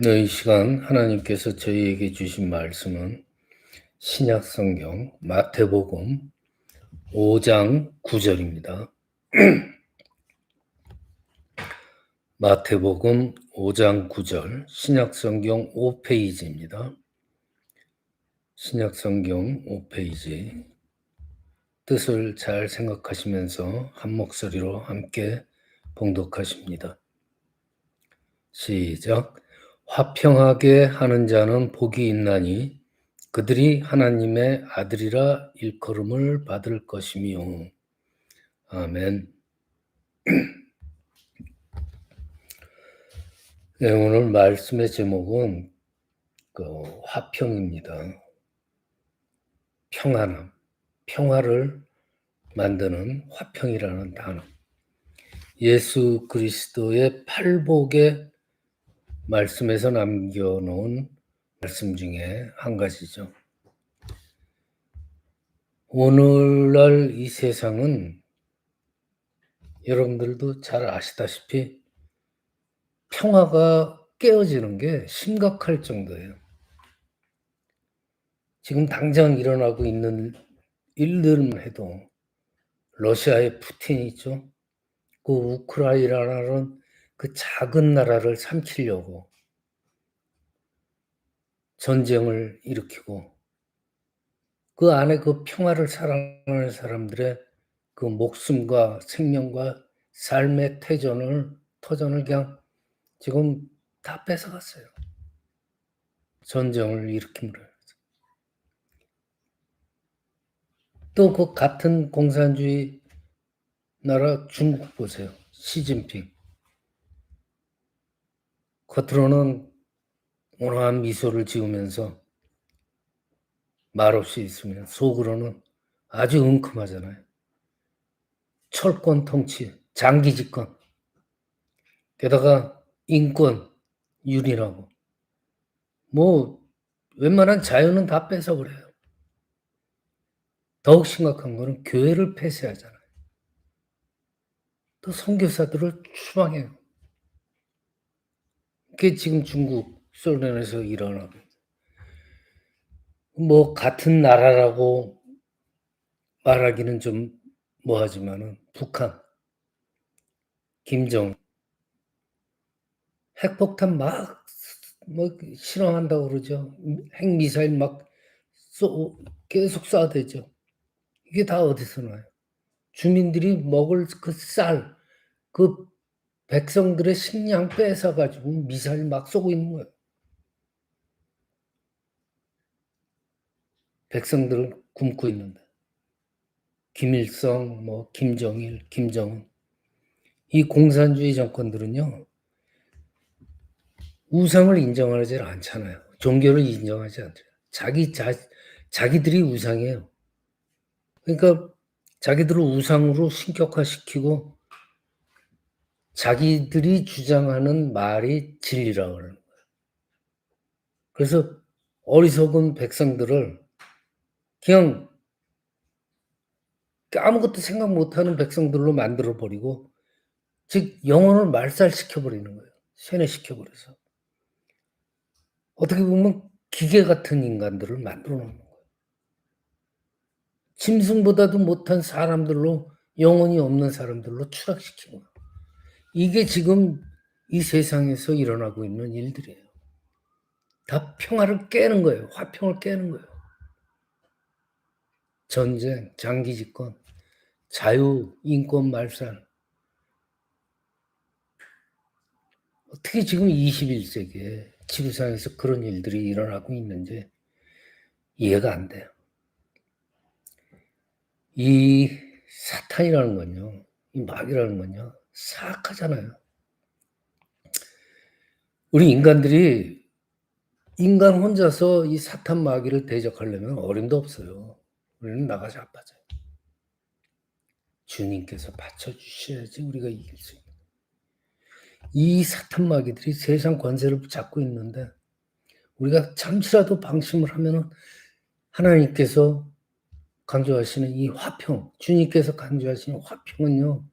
네, 이 시간 하나님께서 저희에게 주신 말씀은 신약 성경 마태복음 5장 9절입니다. 마태복음 5장 9절 신약 성경 5페이지입니다. 신약 성경 5페이지 뜻을 잘 생각하시면서 한 목소리로 함께 봉독하십니다. 시작. 화평하게 하는 자는 복이 있나니 그들이 하나님의 아들이라 일컬음을 받을 것이며. 아멘. 네, 오늘 말씀의 제목은 화평입니다. 평안함, 평화를 만드는 화평이라는 단어. 예수 그리스도의 팔복의 말씀에서 남겨놓은 말씀 중에 한 가지죠. 오늘날 이 세상은 여러분들도 잘 아시다시피 평화가 깨어지는 게 심각할 정도예요. 지금 당장 일어나고 있는 일들만 해도 러시아의 푸틴이 있죠. 그 우크라이나라는 그 작은 나라를 삼키려고 전쟁을 일으키고 그 안에 그 평화를 사랑하는 사람들의 그 목숨과 생명과 삶의 터전을 그냥 지금 다 뺏어갔어요. 전쟁을 일으킴으로. 또 그 같은 공산주의 나라 중국 보세요. 시진핑. 겉으로는 온화한 미소를 지으면서 말없이 있으면 속으로는 아주 은큼하잖아요. 철권 통치, 장기 집권, 게다가 인권 유린하고 뭐 웬만한 자유는 다 뺏어버려요. 더욱 심각한 거는 교회를 폐쇄하잖아요. 또 선교사들을 추방해요. 그게 지금 중국, 소련에서 일어나고 뭐 같은 나라라고 말하기는 좀 뭐하지만은 북한, 김정은 핵폭탄 막 뭐 실험한다고 그러죠. 핵미사일 막 계속 쏴대죠. 이게 다 어디서 나요? 주민들이 먹을 그 쌀, 그 백성들의 식량 뺏어가지고 미사일 막 쏘고 있는 거예요. 백성들을 굶고 있는데. 김일성, 뭐 김정일, 김정은. 이 공산주의 정권들은요, 우상을 인정하지 않잖아요. 종교를 인정하지 않죠. 자기들이 우상이에요. 그러니까 자기들을 우상으로 신격화시키고 자기들이 주장하는 말이 진리라고 그러는 거예요. 그래서 어리석은 백성들을 그냥 아무것도 생각 못하는 백성들로 만들어버리고 즉 영혼을 말살시켜버리는 거예요. 세뇌시켜버려서. 어떻게 보면 기계 같은 인간들을 만들어 놓는 거예요. 짐승보다도 못한 사람들로 영혼이 없는 사람들로 추락시키는 거예요. 이게 지금 이 세상에서 일어나고 있는 일들이에요. 다 평화를 깨는 거예요. 화평을 깨는 거예요. 전쟁, 장기 집권, 자유, 인권 말살. 어떻게 지금 21세기에 지구상에서 그런 일들이 일어나고 있는지 이해가 안 돼요. 이 사탄이라는 건요, 이 마귀라는 건요, 사악하잖아요. 우리 인간 혼자서 이 사탄 마귀를 대적하려면 어림도 없어요. 우리는 나가서 아파져요. 주님께서 받쳐주셔야지 우리가 이길 수 있는. 이 사탄 마귀들이 세상 권세를 잡고 있는데 우리가 잠시라도 방심을 하면은 하나님께서 강조하시는 이 화평, 주님께서 강조하시는 화평은요,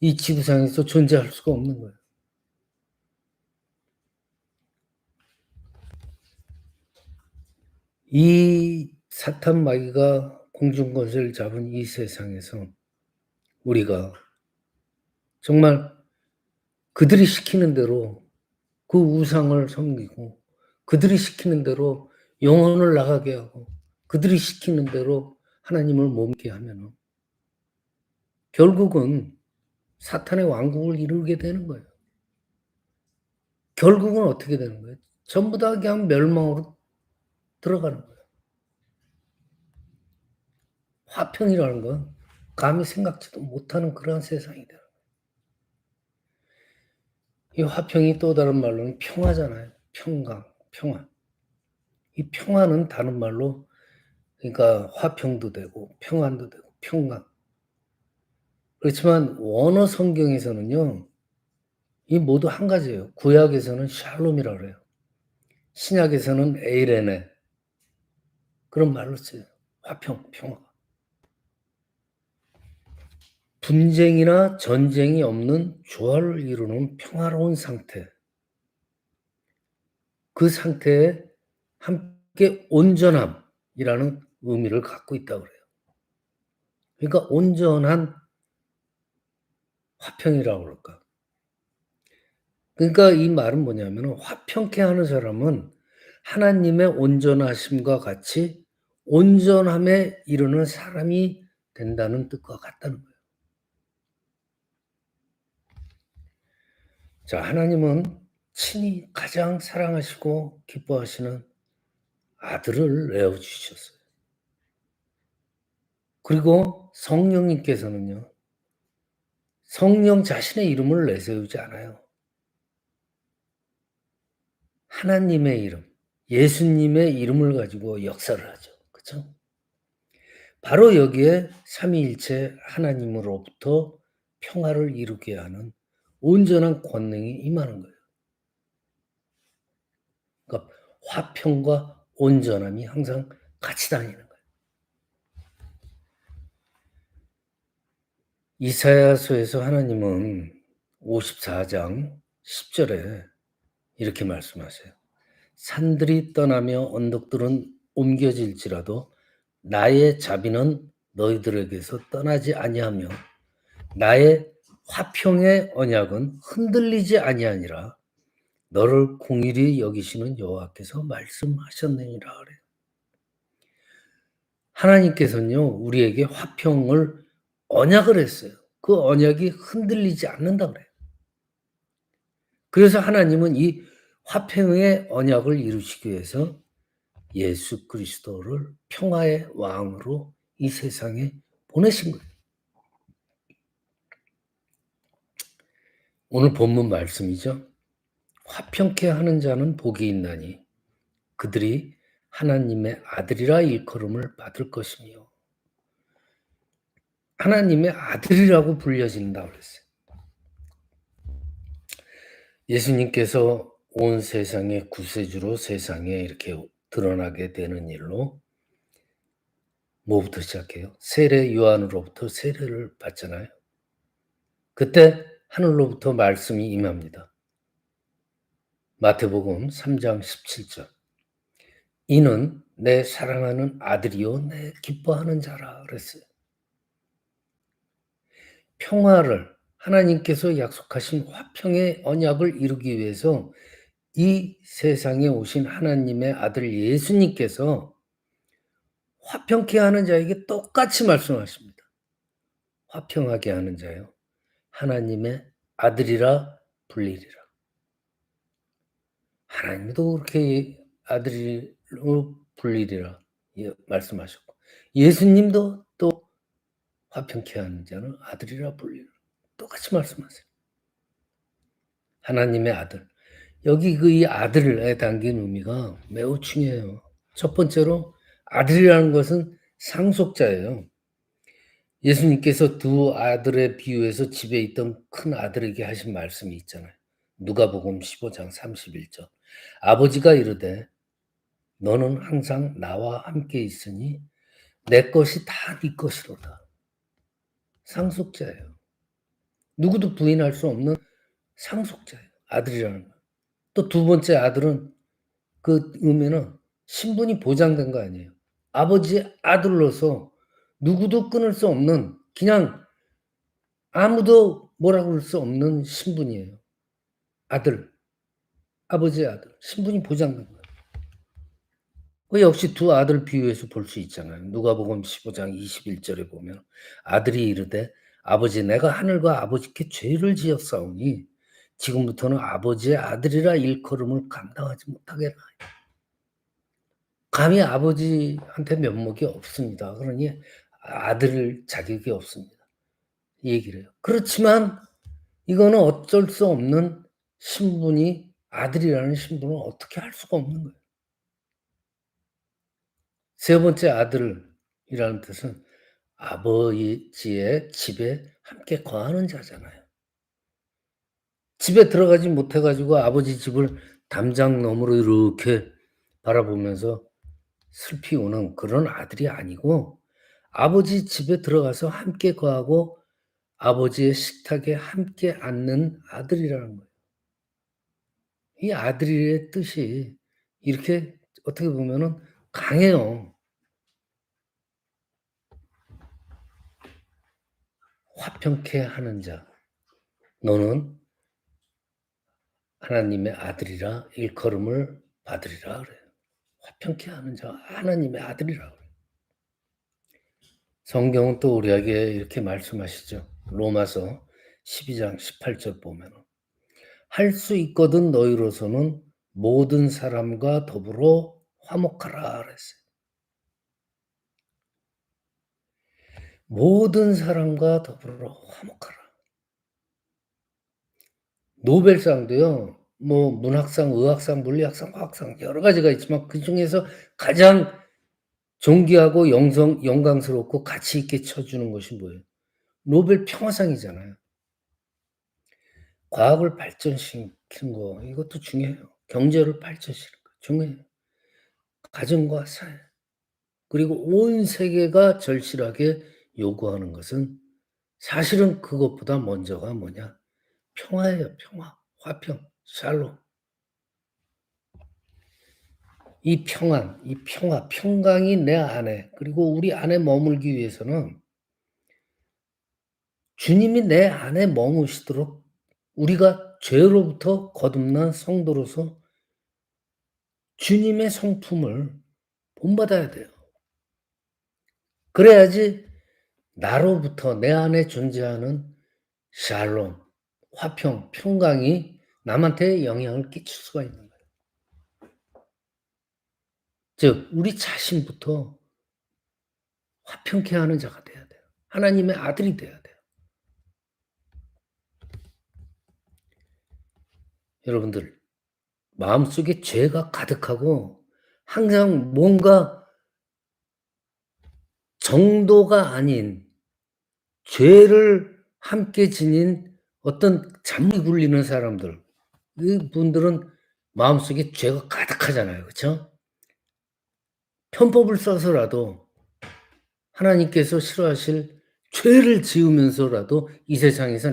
이 지구상에서 존재할 수가 없는 거예요. 이 사탄 마귀가 공중권세를 잡은 이 세상에서 우리가 정말 그들이 시키는 대로 그 우상을 섬기고 그들이 시키는 대로 영혼을 나가게 하고 그들이 시키는 대로 하나님을 못 믿게 하면은 결국은 사탄의 왕국을 이루게 되는 거예요. 결국은 어떻게 되는 거예요? 전부 다 그냥 멸망으로 들어가는 거예요. 화평이라는 건 감히 생각지도 못하는 그러한 세상이 돼요. 이 화평이 또 다른 말로는 평화잖아요. 평강, 평화. 이 평화는 다른 말로 그러니까 화평도 되고 평안도 되고 평강. 그렇지만 원어 성경에서는요. 이 모두 한 가지예요. 구약에서는 샬롬이라고 그래요. 신약에서는 에이레네. 그런 말로 써요. 화평, 평화. 분쟁이나 전쟁이 없는 조화를 이루는 평화로운 상태. 그 상태에 함께 온전함이라는 의미를 갖고 있다고 그래요. 그러니까 온전한 화평이라고 그럴까. 그러니까 이 말은 뭐냐면 화평케 하는 사람은 하나님의 온전하심과 같이 온전함에 이르는 사람이 된다는 뜻과 같다는 거예요. 자, 하나님은 친히 가장 사랑하시고 기뻐하시는 아들을 내어주셨어요. 그리고 성령님께서는요. 성령 자신의 이름을 내세우지 않아요. 하나님의 이름, 예수님의 이름을 가지고 역사를 하죠. 그렇죠? 바로 여기에 삼위일체 하나님으로부터 평화를 이루게 하는 온전한 권능이 임하는 거예요. 그러니까 화평과 온전함이 항상 같이 다니는 거예요. 이사야서에서 하나님은 54장 10절에 이렇게 말씀하세요. 산들이 떠나며 언덕들은 옮겨질지라도 나의 자비는 너희들에게서 떠나지 아니하며 나의 화평의 언약은 흔들리지 아니하니라. 너를 공일히 여기시는 여호와께서 말씀하셨느니라 그래요. 하나님께서는요 우리에게 화평을 언약을 했어요. 그 언약이 흔들리지 않는다 그래요. 그래서 하나님은 이 화평의 언약을 이루시기 위해서 예수 그리스도를 평화의 왕으로 이 세상에 보내신 거예요. 오늘 본문 말씀이죠. 화평케 하는 자는 복이 있나니 그들이 하나님의 아들이라 일컬음을 받을 것이며 하나님의 아들이라고 불려진다고 그랬어요. 예수님께서 온 세상의 구세주로 세상에 이렇게 드러나게 되는 일로 뭐부터 시작해요? 세례 요한으로부터 세례를 받잖아요. 그때 하늘로부터 말씀이 임합니다. 마태복음 3장 17절. 이는 내 사랑하는 아들이요 내 기뻐하는 자라 그랬어요. 평화를 하나님께서 약속하신 화평의 언약을 이루기 위해서 이 세상에 오신 하나님의 아들 예수님께서 화평케 하는 자에게 똑같이 말씀하십니다. 화평하게 하는 자요. 하나님의 아들이라 불리리라. 하나님도 그렇게 아들로 불리리라 말씀하셨고 예수님도 또 화평케 하는 자는 아들이라 불리리라. 똑같이 말씀하세요. 하나님의 아들. 여기 그 이 아들에 담긴 의미가 매우 중요해요. 첫 번째로 아들이라는 것은 상속자예요. 예수님께서 두 아들의 비유에서 집에 있던 큰 아들에게 하신 말씀이 있잖아요. 누가복음 15장 31절. 아버지가 이르되 너는 항상 나와 함께 있으니 내 것이 다 네 것이로다. 상속자예요. 누구도 부인할 수 없는 상속자예요. 아들이라는 거. 또 두 번째 아들은 그 의미는 신분이 보장된 거 아니에요. 아버지의 아들로서 누구도 끊을 수 없는 그냥 아무도 뭐라 그럴 수 없는 신분이에요. 아들, 아버지의 아들. 신분이 보장된 거예요. 그 역시 두 아들 비유해서 볼 수 있잖아요. 누가복음 15장 21절에 보면 아들이 이르되 아버지 내가 하늘과 아버지께 죄를 지었사오니 지금부터는 아버지의 아들이라 일컬음을 감당하지 못하겠나. 감히 아버지한테 면목이 없습니다. 그러니 아들 자격이 없습니다. 이 얘기를 해요. 그렇지만 이거는 어쩔 수 없는 신분이 아들이라는 신분을 어떻게 할 수가 없는 거예요. 세 번째 아들이라는 뜻은 아버지의 집에 함께 거하는 자잖아요. 집에 들어가지 못해 가지고 아버지 집을 담장 너머로 이렇게 바라보면서 슬피 우는 그런 아들이 아니고 아버지 집에 들어가서 함께 거하고 아버지의 식탁에 함께 앉는 아들이라는 거예요. 이 아들의 뜻이 이렇게 어떻게 보면은 강해요. 화평케 하는 자. 너는 하나님의 아들이라 일컬음을 받으리라 그래요. 화평케 하는 자 하나님의 아들이라 그래요. 성경은 또 우리에게 이렇게 말씀하시죠. 로마서 12장 18절 보면 할 수 있거든 너희로서는 모든 사람과 더불어 화목하라 그랬어요. 모든 사람과 더불어 화목하라. 노벨상도요. 뭐 문학상, 의학상, 물리학상, 화학상 여러 가지가 있지만 그중에서 가장 존귀하고 영광스럽고 가치 있게 쳐주는 것이 뭐예요? 노벨 평화상이잖아요. 과학을 발전시키는 거 이것도 중요해요. 경제를 발전시키는 거 중요해요. 가정과 사회 그리고 온 세계가 절실하게 요구하는 것은 사실은 그것보다 먼저가 뭐냐? 평화예요, 평화. 화평, 샬롬. 이 평안, 이 평화, 평강이 내 안에 그리고 우리 안에 머물기 위해서는 주님이 내 안에 머무시도록 우리가 죄로부터 거듭난 성도로서 주님의 성품을 본받아야 돼요. 그래야지 나로부터 내 안에 존재하는 샬롬, 화평, 평강이 남한테 영향을 끼칠 수가 있는 거예요. 즉 우리 자신부터 화평케 하는 자가 돼야 돼요. 하나님의 아들이 돼야 돼요. 여러분들 마음속에 죄가 가득하고 항상 뭔가 정도가 아닌 죄를 함께 지닌 어떤 잠이 굴리는 사람들 이분들은 마음속에 죄가 가득하잖아요. 그렇죠? 편법을 써서라도 하나님께서 싫어하실 죄를 지으면서라도 이 세상에서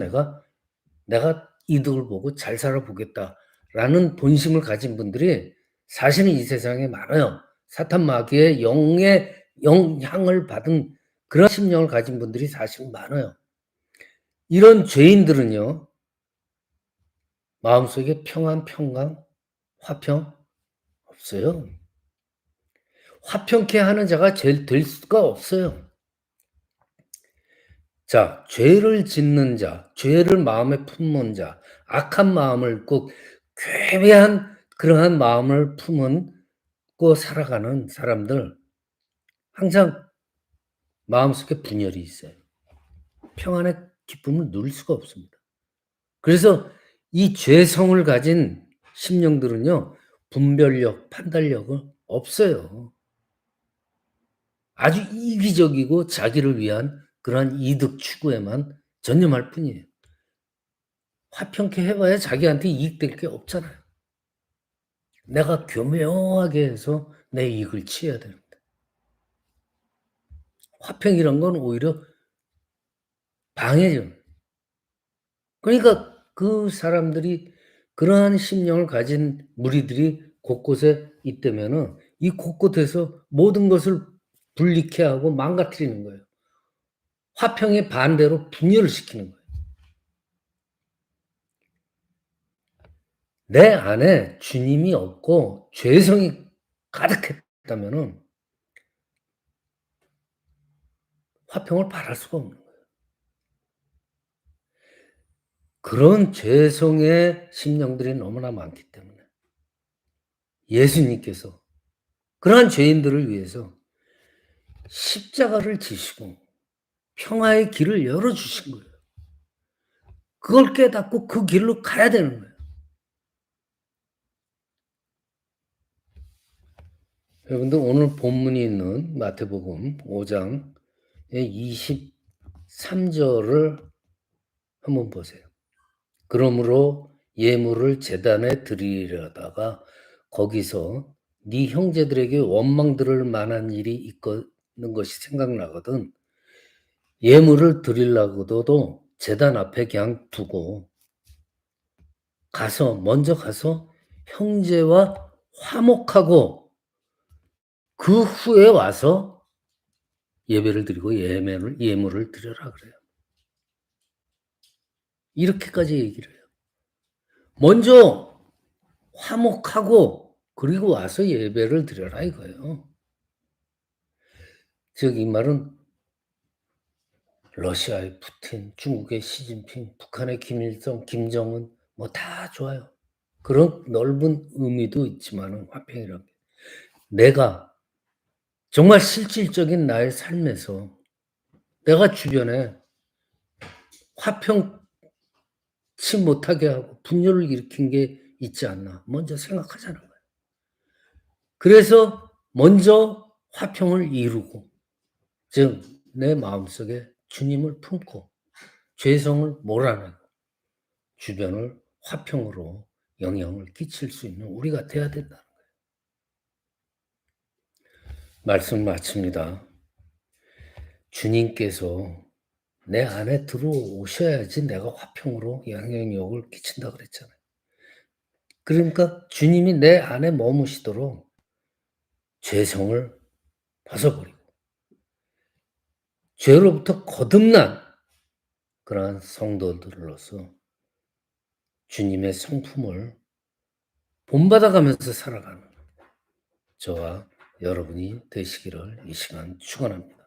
내가 이득을 보고 잘 살아보겠다라는 본심을 가진 분들이 사실은 이 세상에 많아요. 사탄 마귀의 영의 영향을 받은 그런 심령을 가진 분들이 사실은 많아요. 이런 죄인들은요. 마음속에 평안, 평강, 화평 없어요. 화평케 하는 자가 될 수가 없어요. 자, 죄를 짓는 자, 죄를 마음에 품는 자, 악한 마음을 꼭 괴배한 그러한 마음을 품고 살아가는 사람들 항상 마음속에 분열이 있어요. 평안의 기쁨을 누릴 수가 없습니다. 그래서 이 죄성을 가진 심령들은요. 분별력, 판단력은 없어요. 아주 이기적이고 자기를 위한 그러한 이득 추구에만 전념할 뿐이에요. 화평케 해봐야 자기한테 이익될 게 없잖아요. 내가 교묘하게 해서 내 이익을 취해야 됩니다. 화평이란 건 오히려 방해죠. 그러니까 그 사람들이 그러한 심령을 가진 무리들이 곳곳에 있다면은 이 곳곳에서 모든 것을 불리케 하고 망가뜨리는 거예요. 화평의 반대로 분열을 시키는 거예요. 내 안에 주님이 없고 죄성이 가득했다면은 화평을 바랄 수가 없는 거예요. 그런 죄성의 심령들이 너무나 많기 때문에 예수님께서 그러한 죄인들을 위해서 십자가를 지시고 평화의 길을 열어 주신 거예요. 그걸 깨닫고 그 길로 가야 되는 거예요. 여러분들 오늘 본문이 있는 마태복음 5장의 23절을 한번 보세요. 그러므로 예물을 제단에 드리려다가 거기서 네 형제들에게 원망 들을 만한 일이 있는 것이 생각나거든 예물을 드리려고도 제단 앞에 그냥 두고 먼저 가서 형제와 화목하고 그 후에 와서 예배를 드리고 예물을 드려라 그래요. 이렇게까지 얘기를 해요. 먼저 화목하고 그리고 와서 예배를 드려라 이거예요. 즉 이 말은 러시아의 푸틴, 중국의 시진핑, 북한의 김일성, 김정은 뭐 다 좋아요. 그런 넓은 의미도 있지만은 화평이란 게 내가 정말 실질적인 나의 삶에서 내가 주변에 화평치 못하게 하고 분열을 일으킨 게 있지 않나 먼저 생각하자는 거예요. 그래서 먼저 화평을 이루고 즉 내 마음속에 주님을 품고 죄성을 몰아내고 주변을 화평으로 영향을 끼칠 수 있는 우리가 돼야 된다는 거예요. 말씀 마칩니다. 주님께서 내 안에 들어오셔야지 내가 화평으로 영향력을 끼친다 그랬잖아요. 그러니까 주님이 내 안에 머무시도록 죄성을 벗어버리고 죄로부터 거듭난 그러한 성도들로서 주님의 성품을 본받아가면서 살아가는 저와 여러분이 되시기를 이 시간 축원합니다.